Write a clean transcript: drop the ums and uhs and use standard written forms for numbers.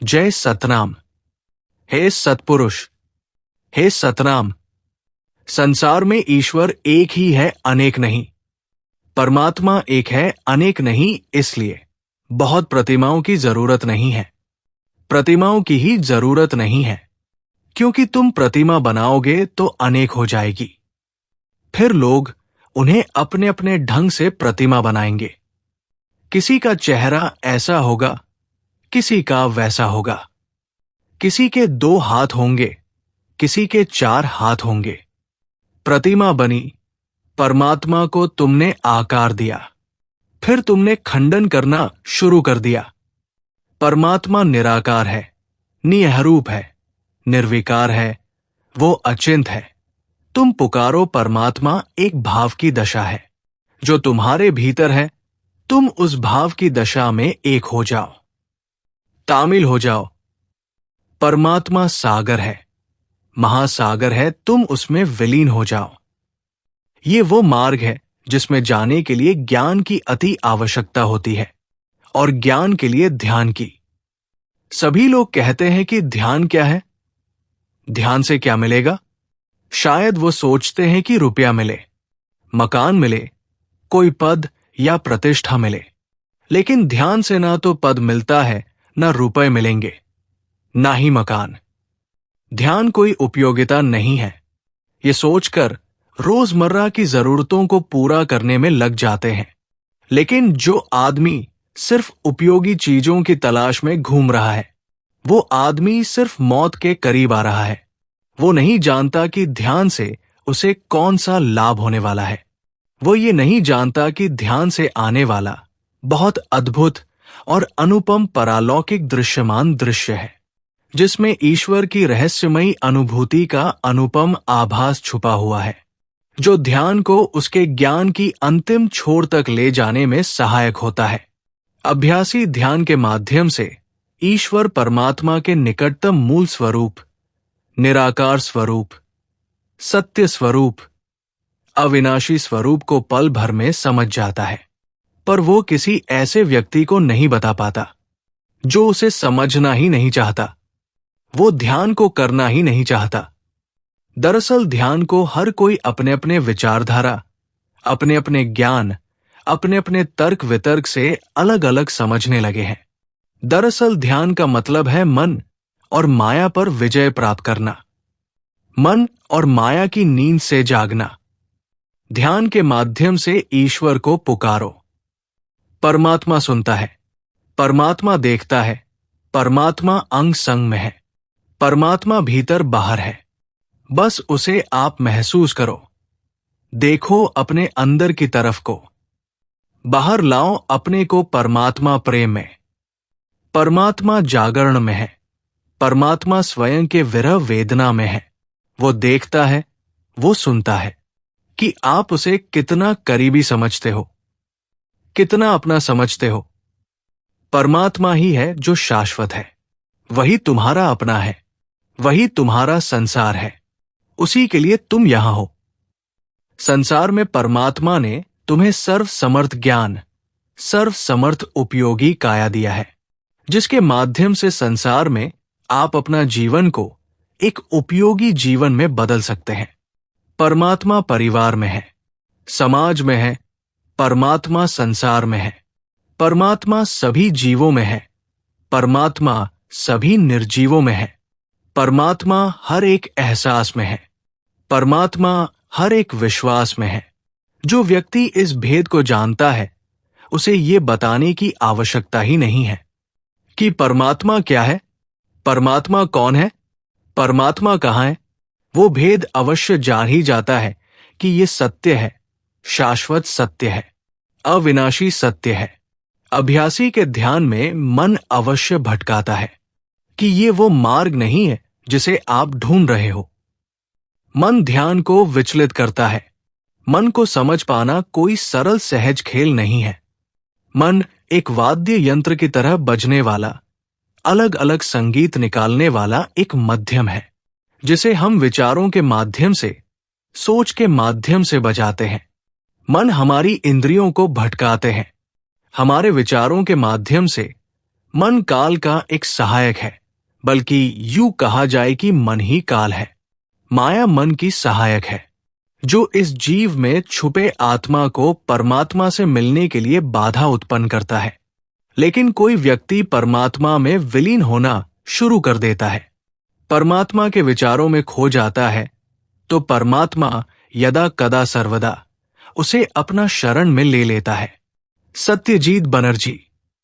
जय सतनाम। हे सतपुरुष, हे सतनाम। संसार में ईश्वर एक ही है, अनेक नहीं। परमात्मा एक है, अनेक नहीं। इसलिए बहुत प्रतिमाओं की जरूरत नहीं है। प्रतिमाओं की ही जरूरत नहीं है, क्योंकि तुम प्रतिमा बनाओगे तो अनेक हो जाएगी। फिर लोग उन्हें अपने अपने ढंग से प्रतिमा बनाएंगे। किसी का चेहरा ऐसा होगा, किसी का वैसा होगा। किसी के 2 हाथ होंगे, किसी के 4 हाथ होंगे। प्रतिमा बनी, परमात्मा को तुमने आकार दिया, फिर तुमने खंडन करना शुरू कर दिया। परमात्मा निराकार है, निहरूप है, निर्विकार है, वो अचिंत है। तुम पुकारो परमात्मा एक भाव की दशा है, जो तुम्हारे भीतर है। तुम उस भाव की दशा में एक हो जाओ, तामिल हो जाओ। परमात्मा सागर है, महासागर है, तुम उसमें विलीन हो जाओ। ये वो मार्ग है जिसमें जाने के लिए ज्ञान की अति आवश्यकता होती है, और ज्ञान के लिए ध्यान की। सभी लोग कहते हैं कि ध्यान क्या है, ध्यान से क्या मिलेगा। शायद वो सोचते हैं कि रुपया मिले, मकान मिले, कोई पद या प्रतिष्ठा मिले। लेकिन ध्यान से ना तो पद मिलता है, ना रुपए मिलेंगे, ना ही मकान। ध्यान कोई उपयोगिता नहीं है। ये सोचकर रोजमर्रा की जरूरतों को पूरा करने में लग जाते हैं। लेकिन जो आदमी सिर्फ उपयोगी चीजों की तलाश में घूम रहा है, वो आदमी सिर्फ मौत के करीब आ रहा है। वो नहीं जानता कि ध्यान से उसे कौन सा लाभ होने वाला है। वो ये नहीं जानता कि ध्यान से आने वाला बहुत अद्भुत और अनुपम परालौकिक दृश्यमान दृश्य है, जिसमें ईश्वर की रहस्यमयी अनुभूति का अनुपम आभास छुपा हुआ है, जो ध्यान को उसके ज्ञान की अंतिम छोर तक ले जाने में सहायक होता है। अभ्यासी ध्यान के माध्यम से ईश्वर परमात्मा के निकटतम मूल स्वरूप, निराकार स्वरूप, सत्य स्वरूप, अविनाशी स्वरूप को पल भर में समझ जाता है। पर वो किसी ऐसे व्यक्ति को नहीं बता पाता जो उसे समझना ही नहीं चाहता। वो ध्यान को करना ही नहीं चाहता। दरअसल ध्यान को हर कोई अपने अपने विचारधारा, अपने अपने ज्ञान, अपने अपने तर्क वितर्क से अलग अलग समझने लगे हैं। दरअसल ध्यान का मतलब है मन और माया पर विजय प्राप्त करना, मन और माया की नींद से जागना। ध्यान के माध्यम से ईश्वर को पुकारो। परमात्मा सुनता है, परमात्मा देखता है, परमात्मा अंग संग में है, परमात्मा भीतर बाहर है। बस उसे आप महसूस करो। देखो अपने अंदर की तरफ को, बाहर लाओ अपने को परमात्मा प्रेम में। परमात्मा जागरण में है, परमात्मा स्वयं के विरह वेदना में है। वो देखता है, वो सुनता है कि आप उसे कितना करीबी समझते हो, कितना अपना समझते हो। परमात्मा ही है जो शाश्वत है, वही तुम्हारा अपना है, वही तुम्हारा संसार है। उसी के लिए तुम यहां हो। संसार में परमात्मा ने तुम्हें सर्व समर्थ ज्ञान, सर्व समर्थ उपयोगी काया दिया है, जिसके माध्यम से संसार में आप अपना जीवन को एक उपयोगी जीवन में बदल सकते हैं। परमात्मा परिवार में है, समाज में है, परमात्मा संसार में है, परमात्मा सभी जीवों में है, परमात्मा सभी निर्जीवों में है, परमात्मा हर एक एहसास में है, परमात्मा हर एक विश्वास में है। जो व्यक्ति इस भेद को जानता है, उसे ये बताने की आवश्यकता ही नहीं है कि परमात्मा क्या है, परमात्मा कौन है, परमात्मा कहाँ है। वो भेद अवश्य जान ही जाता है कि ये सत्य है, शाश्वत सत्य है, अविनाशी सत्य है। अभ्यासी के ध्यान में मन अवश्य भटकाता है कि ये वो मार्ग नहीं है जिसे आप ढूंढ रहे हो। मन ध्यान को विचलित करता है। मन को समझ पाना कोई सरल सहज खेल नहीं है। मन एक वाद्य यंत्र की तरह बजने वाला, अलग अलग संगीत निकालने वाला एक मध्यम है, जिसे हम विचारों के माध्यम से, सोच के माध्यम से बजाते हैं। मन हमारी इंद्रियों को भटकाते हैं। हमारे विचारों के माध्यम से मन काल का एक सहायक है, बल्कि यूं कहा जाए कि मन ही काल है। माया मन की सहायक है, जो इस जीव में छुपे आत्मा को परमात्मा से मिलने के लिए बाधा उत्पन्न करता है। लेकिन कोई व्यक्ति परमात्मा में विलीन होना शुरू कर देता है, परमात्मा के विचारों में खो जाता है, तो परमात्मा यदा कदा सर्वदा उसे अपना शरण में ले लेता है। सत्यजीत बनर्जी।